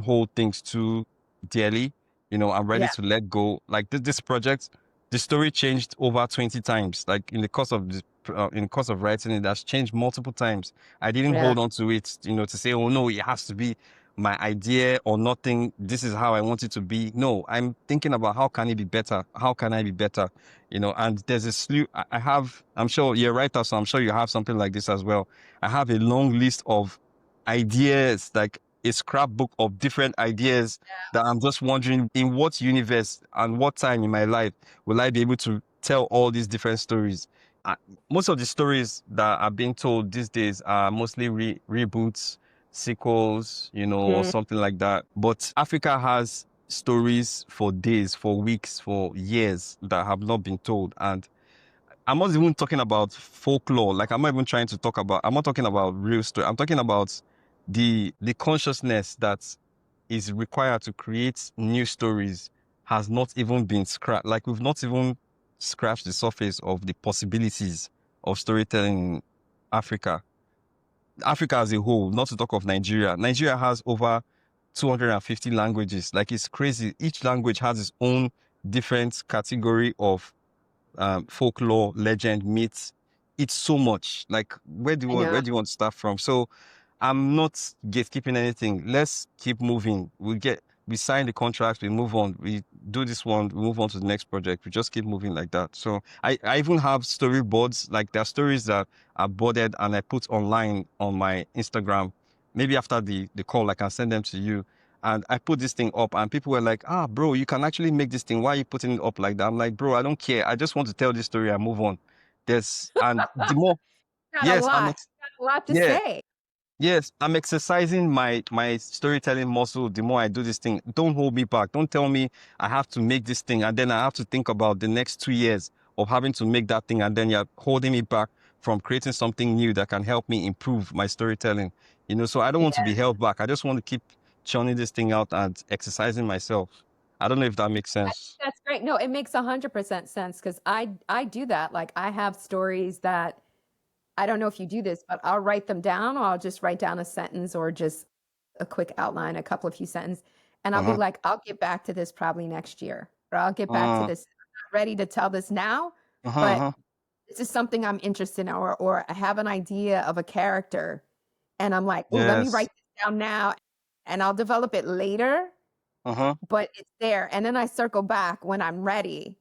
hold things too dearly. I'm ready Yeah. to let go. Like this project, the story changed over 20 times. Like in the course of writing it, that's changed multiple times. I didn't Yeah. hold on to it, to say, oh no, it has to be my idea or nothing. This is how I want it to be. No, I'm thinking about how can it be better? How can I be better? And there's a slew. I'm sure you're a writer, so I'm sure you have something like this as well. I have a long list of ideas, like a scrapbook of different ideas that I'm just wondering in what universe and what time in my life will I be able to tell all these different stories. Uh, Most of the stories that are being told these days are mostly reboots, sequels, or Mm, something like that. But Africa has stories for days, for weeks, for years that have not been told. And I'm not even talking about folklore. Like I'm not talking about real story. I'm talking about the consciousness that is required to create new stories has not even been scratched. Like we've not even scratched the surface of the possibilities of storytelling in Africa. Africa as a whole, not to talk of Nigeria. Nigeria has over 250 languages. Like it's crazy. Each language has its own different category of folklore, legend, myths. It's so much. Like I know. where do you want to start from? So I'm not gatekeeping anything. Let's keep moving. We sign the contract, we move on. We do this one, we move on to the next project. We just keep moving like that. So I even have storyboards. Like there are stories that are boarded and I put online on my Instagram. Maybe after the call, I can send them to you. And I put this thing up and people were like, bro, you can actually make this thing. Why are you putting it up like that? I'm like, bro, I don't care. I just want to tell this story and move on. And the more, Got a yes, lot. Got a lot to yeah, say. yes, I'm exercising my storytelling muscle the more I do this thing. Don't hold me back. Don't tell me I have to make this thing and then I have to think about the next 2 years of having to make that thing and then you're holding me back from creating something new that can help me improve my storytelling. So I don't want to Yeah. be held back. I just want to keep churning this thing out and exercising myself. I don't know if that makes I think sense. that's great. No, it makes 100% sense because I do that. Like, I have stories that I don't know if you do this, but I'll write them down, or I'll just write down a sentence or just a quick outline, a couple of few sentences, and I'll be Uh-huh. like, I'll get back to this probably next year, or I'll get back to Uh, this. I'm not ready to tell this now, uh-huh, but uh-huh. this is something I'm interested in, or I have an idea of a character, and I'm like, oh, let me Yes. write this down now. and I'll develop it later, Uh-huh. but it's there. And then I circle back when I'm ready.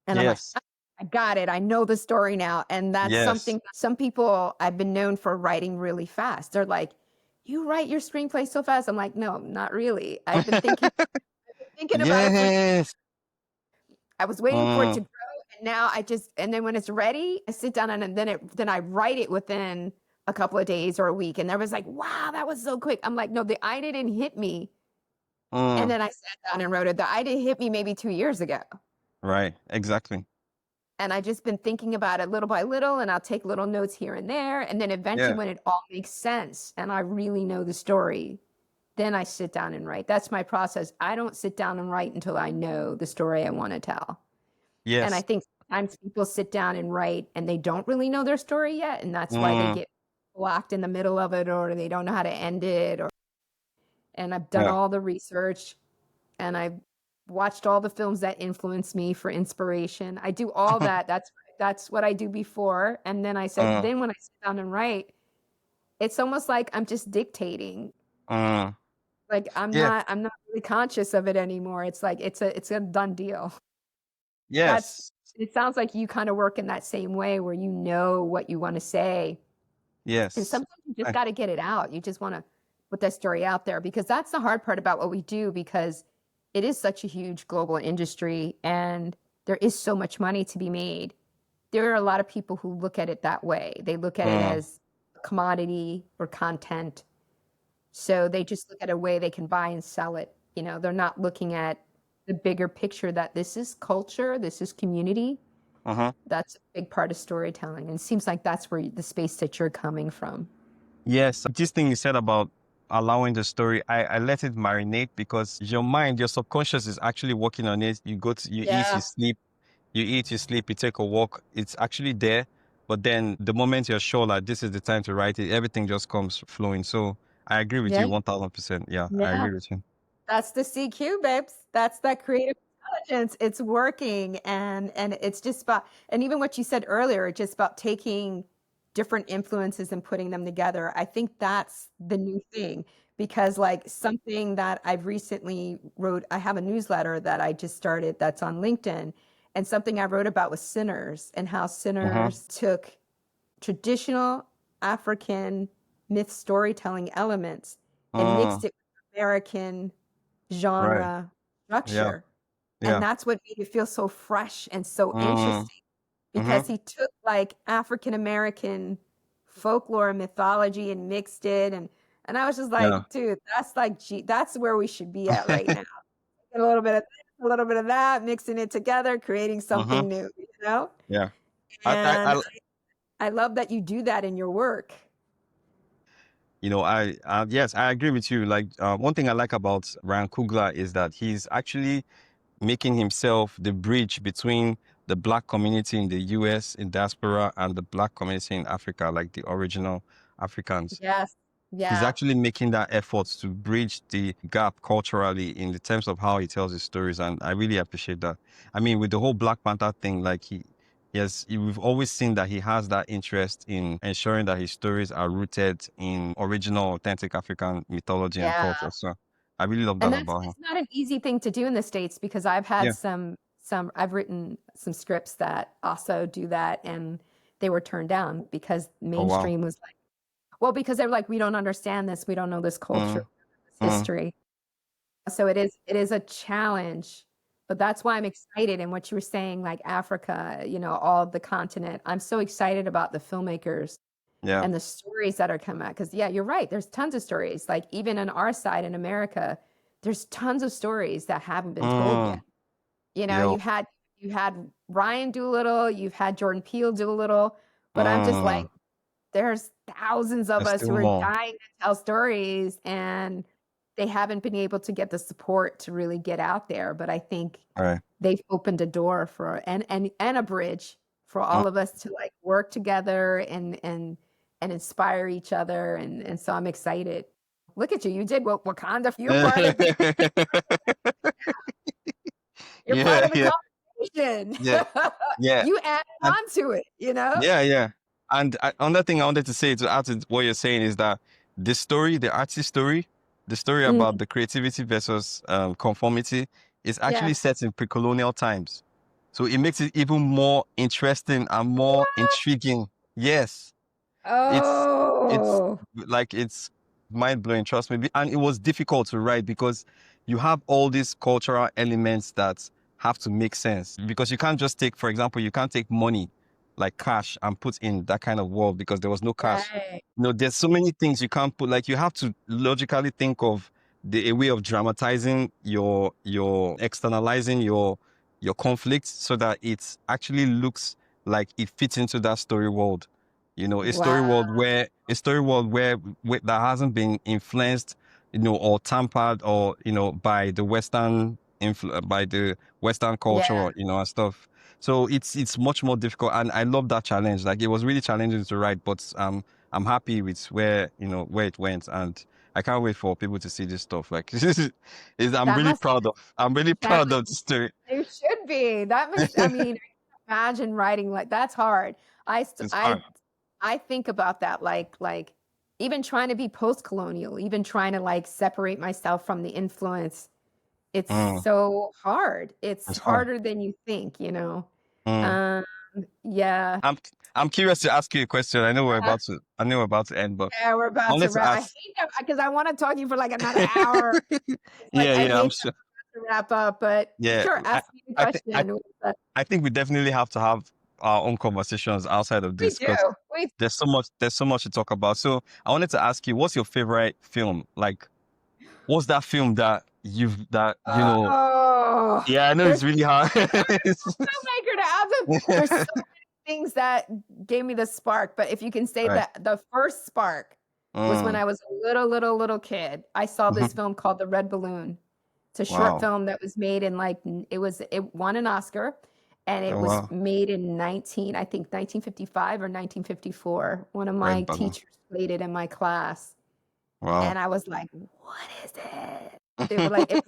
And I'm like, Yes. "Ah, I got it. I know the story now." And that's Yes. something some people, I've been known for writing really fast. They're like, "You write your screenplay so fast." I'm like, "No, not really. I've been thinking about it for Yes. I was waiting for it to Mm, grow, and now and then when it's ready, I sit down and then I write it within a couple of days or a week. And everyone's like, "Wow, that was so quick." I'm like, "No, the idea didn't hit me." And mm. then I sat down and wrote it. The idea hit me maybe 2 years ago. Right. Exactly. And I just been thinking about it little by little, and I'll take little notes here and there. And then eventually Yeah. when it all makes sense and I really know the story, then I sit down and write. That's my process. I don't sit down and write until I know the story I want to tell. And I Yes. think sometimes people sit down and write and they don't really know their story yet. And that's why they Mm, get blocked in the middle of it, or they don't know how to end it. And I've done yeah. all the research, and I've watched all the films that influence me for inspiration. I do all that. That's what I do before. And then I said, Mm, then when I sit down and write, it's almost like I'm just dictating. mm. Like Yeah. I'm not really conscious of it anymore. It's like it's a done deal. That's Yes. It sounds like you kind of work in that same way where you know what you want to say. And Yes. sometimes you just got to get it out. You just want to put that story out there, because that's the hard part about what we do, because it is such a huge global industry and there is so much money to be made. There are a lot of people who look at it that way. They look at it Mm, as commodity or content. So they just look at a way they can buy and sell it. They're not looking at the bigger picture, that this is culture, this is community. uh-huh. That's a big part of storytelling. And it seems like that's where the space that you're coming from. Yes. This thing you said about allowing the story, I let it marinate because your mind, your subconscious is actually working on it. You eat, you Yeah. sleep, you take a walk. It's actually there. But then the moment you're sure that this is the time to write it, everything just comes flowing. So I agree with Yeah. you 1000%. Yeah, I Yeah. agree with you. That's the CQ, babes. That's that creative intelligence. It's working. And it's just about, and even what you said earlier, just about taking different influences and putting them together. I think that's the new thing, because like something that I've recently wrote, I have a newsletter that I just started that's on LinkedIn, and something I wrote about was Sinners, and how Uh-huh. Sinners took traditional African myth storytelling elements and mixed Uh, it with American right. genre Yeah. structure. And Yeah. that's what made it feel so fresh and so Mm, interesting, mm-hmm. because he took like African American folklore and mythology and mixed it. And I was just Yeah. like, dude, that's where we should be at right now. A little bit of this, a little bit of that, mixing it together, creating Mm-hmm. something new. Yeah. And I I love that you do that in your work. yes, I agree with you. Like, one thing I like about Ryan Coogler is that he's actually making himself the bridge between the Black community in the US in diaspora and the Black community in Africa, like the original Africans. Yes. He's Yeah. actually making that effort to bridge the gap culturally in the terms of how he tells his stories, and I really appreciate that. I mean, with the whole Black Panther thing, like we've always seen that he has that interest in ensuring that his stories are rooted in original, authentic African mythology and Yeah. culture. So I really love And that that's about him. it's not an easy thing to do in the States, because I've had Yeah. some I've written some scripts that also do that, and they were turned down because Oh wow. mainstream was like, well, because they were like, we don't understand this, we don't know this culture, Mm, this mm, history. So it is a challenge, but that's why I'm excited. And what you were saying, like Africa, all the continent. I'm so excited about the filmmakers yeah. and the stories that are coming out. Because yeah, you're right. There's tons of stories. Like even on our side in America, there's tons of stories that haven't been told yet. Mm, yo. You had Ryan do a little, you've had Jordan Peele do a little, but I'm just like, Mm, there's thousands of there's us still who are more. dying to tell stories, and they haven't been able to get the support to really get out there. But I think All right. they've opened a door for and a bridge for Mm. all of us to like work together and inspire each other. And so I'm excited. Look at you. You did what Wakanda. You're part Yeah, of the yeah, conversation. yeah, yeah. You add And on to it. yeah, yeah. And another thing I wanted to say to add to what you're saying is that the story, the artist story, the story Mm, about the creativity versus conformity is actually yeah. set in pre-colonial times. So it makes it even more interesting and more intriguing. Yes, it's it's Oh, like it's mind-blowing, trust me. And it was difficult to write because you have all these cultural elements that have to make sense. Because you can't just take, for example, you can't take money like cash and put in that kind of world because there was no cash. right. There's so many things you can't put, like you have to logically think of a way of dramatizing your externalizing your conflict so that it actually looks like it fits into that story world. Wow. A story world where that hasn't been influenced, or tampered or, by the by the Western Yeah. culture, and stuff. So it's much more difficult, and I love that challenge. Like it was really challenging to write, but I'm happy with where it went, and I can't wait for people to see this stuff. Like That must I'm really sound proud of the story. There should be. That must, I mean, imagine writing like that's hard. I st- It's hard. I think about that like even trying to be post-colonial, even trying to like separate myself from the influence. It's Mm, so hard. It's it's hard. harder than you think, you know. Mm. Um, yeah. I'm I'm curious to ask you a question. Uh, I know we're about to end, but yeah, we're I about to wanted to wrap. I ask. hate that because I want to talk to you for like another hour. It's like Yeah, I yeah, I'm hate sure. to wrap up, but Yeah, sure, ask me the I think question. I think we definitely have to have our own conversations outside of We this do. because We there's so much to talk about. So I wanted to ask you, what's your favorite film? Like, what's that film that Oh, yeah, I know it's there's really hard. filmmaker to have them. There's so many things that gave me the spark, but if you can say Right. that the first spark was when Mm, I was a little kid. I saw this mhm. film called The Red Balloon. It's a short Wow. film that was made in it won an Oscar and it Oh, was wow. made in 1955 or 1954. One of my Red Balloon. teachers played it in my class. Wow. And I was like, what is it? They were like, it's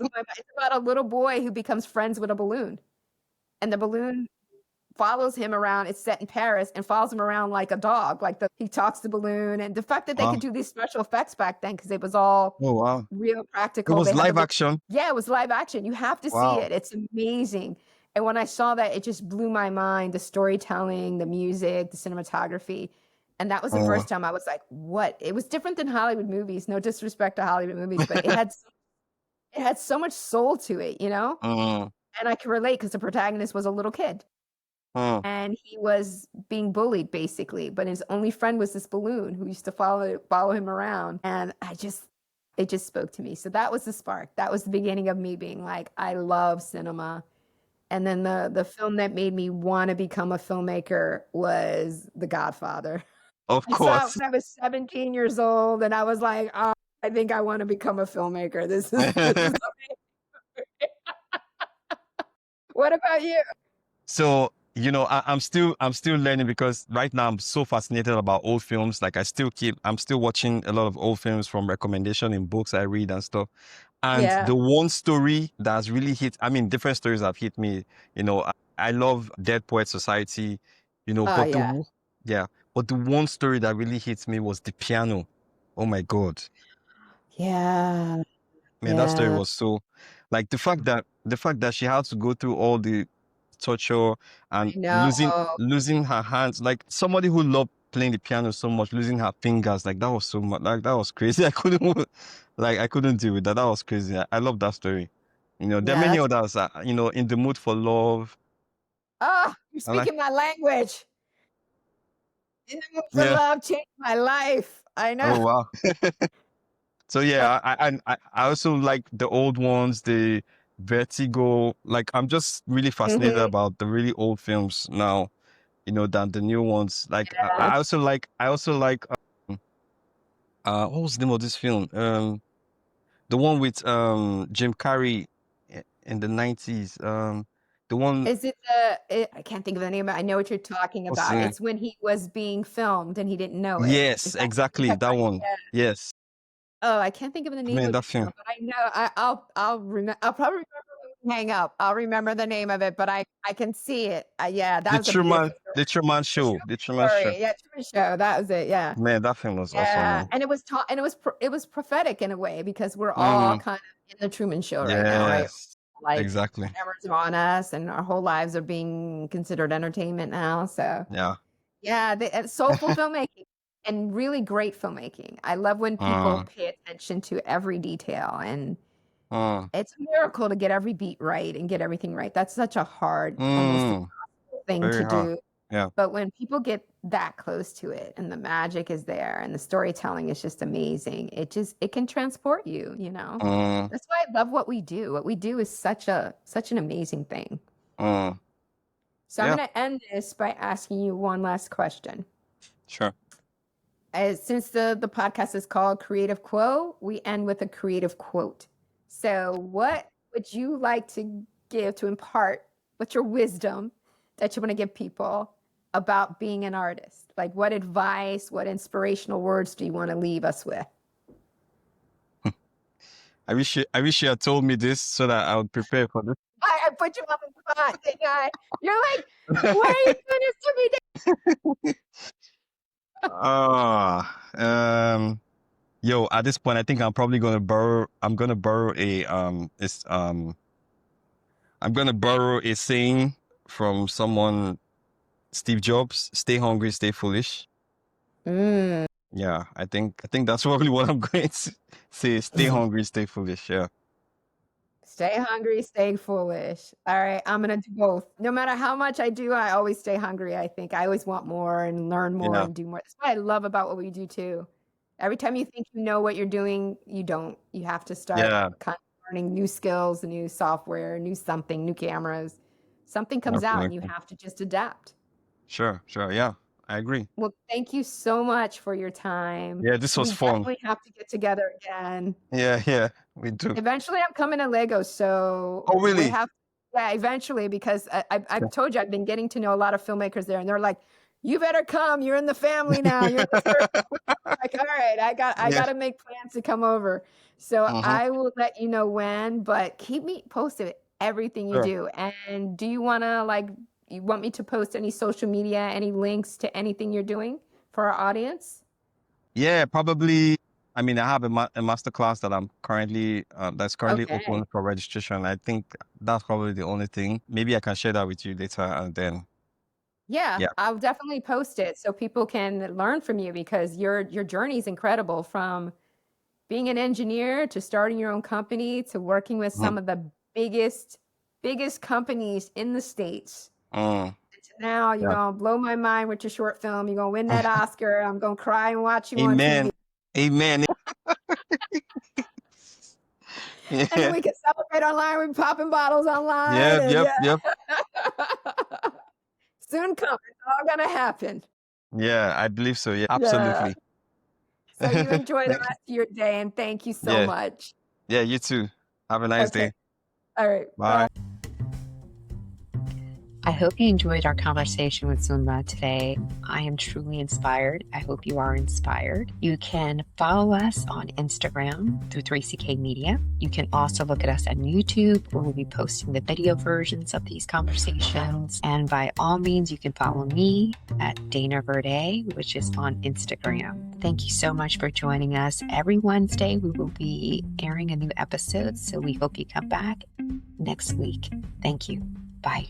about a little boy who becomes friends with a balloon. And the balloon follows him around. It's set in Paris and follows him around like a dog. He talks to the balloon. And the fact that they Wow. could do these special effects back then, because it was all Oh, wow. real It practical. was They had the live action. yeah, it was live action. You have to see Wow. it. It's amazing. And when I saw that, it just blew my mind. The storytelling, the music, the cinematography. And that was the Oh, first time I was like, what? It was different than Hollywood movies. No disrespect to Hollywood movies, but it had so much soul to it, you know? mm, And I can relate because the protagonist was a little kid mm. and he was being bullied basically, but his only friend was this balloon who used to follow him around. And it just spoke to me. So that was the spark. That was the beginning of me being like, I love cinema. And then the film that made me want to become a filmmaker was The Godfather. Of I saw it course. when I was 17 years old and I was like, oh, I think I want to become a filmmaker. This is what about you? So, I'm still learning because right now I'm so fascinated about old films. Like I'm still watching a lot of old films from recommendation in books I read and stuff. And Yeah. the one story that's really I mean, different stories have hit me, I love Dead Poet Society, Oh yeah. yeah, but the one story that really hits me was The Piano. Oh my God. Yeah. Man, that story Yeah. was so, like, the fact that she had to go through all the torture and I know. losing her hands, like somebody who loved playing the piano so much, losing her fingers, like that was so much, like that was crazy. I couldn't deal with that. That was crazy. I love that story. There are Yeah, many that's others. In the mood for love. oh, you're I like, speaking my language. In the mood for yeah. love changed my life. I know. Oh wow. So yeah, I also like the old ones, the Vertigo. Like I'm just really fascinated Mhm. about the really old films now, than the new ones. Like Yeah. I also like what was the name of this film? The one with Jim Carrey in the 90s. The one Is it I can't think of the name, but I know what you're talking what's the about. name? It's when he was being filmed and he didn't know it. Is Yes, that what you're exactly. talking That about? one. Yeah. Yes. Oh, I can't think of the name Man, of that the film. film, but I know I'll probably remember hang up. I'll remember the name of it, but I can see it. Yeah, that The was a beautiful story. The Truman The Show. The Truman Truman Show. Story. Yeah, Truman Show. That was it. Yeah. Man, that film was awesome, Yeah, man. and it was it was prophetic in a way because we're all Mm, kind of in the Truman Show right now, right? yes, Like exactly. cameras are on us, and our whole lives are being considered entertainment now. So Yeah. yeah, soulful filmmaking and really great filmmaking. I love when people Mm, pay attention to every detail, and mm, it's a miracle to get every beat right and get everything right. That's such a hard, almost mm. impossible thing to Very hard. do. Yeah. But when people get that close to it and the magic is there and the storytelling is just amazing, it can transport you, you know. Mm, That's why I love what we do. What we do is such an amazing thing. mm. So I'm Yeah, going to end this by asking you one last question. sure. Since the podcast is called Creative Quote, we end with a creative quote. So what would you like to give to impart? What's your wisdom that you want to give people about being an artist? Like what advice, what inspirational words do you want to leave us with? I wish you had told me this so that I would prepare for this. I put you on the spot, didn't I? You're like, why are you doing this to me? Yo, at this point, I think I'm probably gonna borrow. I'm gonna borrow a saying from someone, Steve Jobs. Stay hungry, stay foolish. Mm. Yeah, I think that's probably what I'm going to say. Stay hungry, stay foolish. Yeah. Stay hungry, stay foolish. All right, I'm gonna do both. No matter how much I do, I always stay hungry. I think I always want more and learn more Yeah. and do more. That's what I love about what we do too. Every time you think you know what you're doing, you don't. You have to start Yeah. kind of learning new skills, new software, new something, new cameras. Something comes out and you Absolutely. have to just adapt. Sure. Yeah, I agree. Well, thank you so much for your time. Yeah, this was We fun. definitely have to get together again. Yeah, we do. Eventually, I'm coming to Lagos, so Oh, we really? have, yeah, eventually, because I've told you I've been getting to know a lot of filmmakers there, and they're like, "You better come. You're in the family now. You're in the circle." I'm like, all right, I Yeah. got to make plans to come over. So Mhm. I will let you know when, but keep me posted with everything you Sure. do. And do you want to you want me to post any social media, any links to anything you're doing for our audience? Yeah, probably. I mean, I have a masterclass that I'm currently that's currently Okay. open for registration. I think that's probably the only thing. Maybe I can share that with you later, and then Yeah, yeah, I'll definitely post it so people can learn from you because your journey is incredible from being an engineer to starting your own company to working with some of the biggest companies in the States. Mm, To now you're yeah. gonna blow my mind with your short film. You're gonna win that Oscar. I'm gonna cry and watch you on Amen. TV. Amen. And then Yeah. we can celebrate online. We're popping bottles online. Yep. And Yep. yeah. Yep. Soon come. It's all gonna happen. Yeah, I believe so. Yeah, Yeah. absolutely. So you enjoy the rest of your day and thank you so Yeah. much. Yeah, you too. Have a nice Okay. day. All right. Bye. I hope you enjoyed our conversation with Zuma today. I am truly inspired. I hope you are inspired. You can follow us on Instagram through 3CK Media. You can also look at us on YouTube where we'll be posting the video versions of these conversations. And by all means, you can follow me at Dana Verde, which is on Instagram. Thank you so much for joining us. Every Wednesday, we will be airing a new episode. So we hope you come back next week. Thank you. Bye.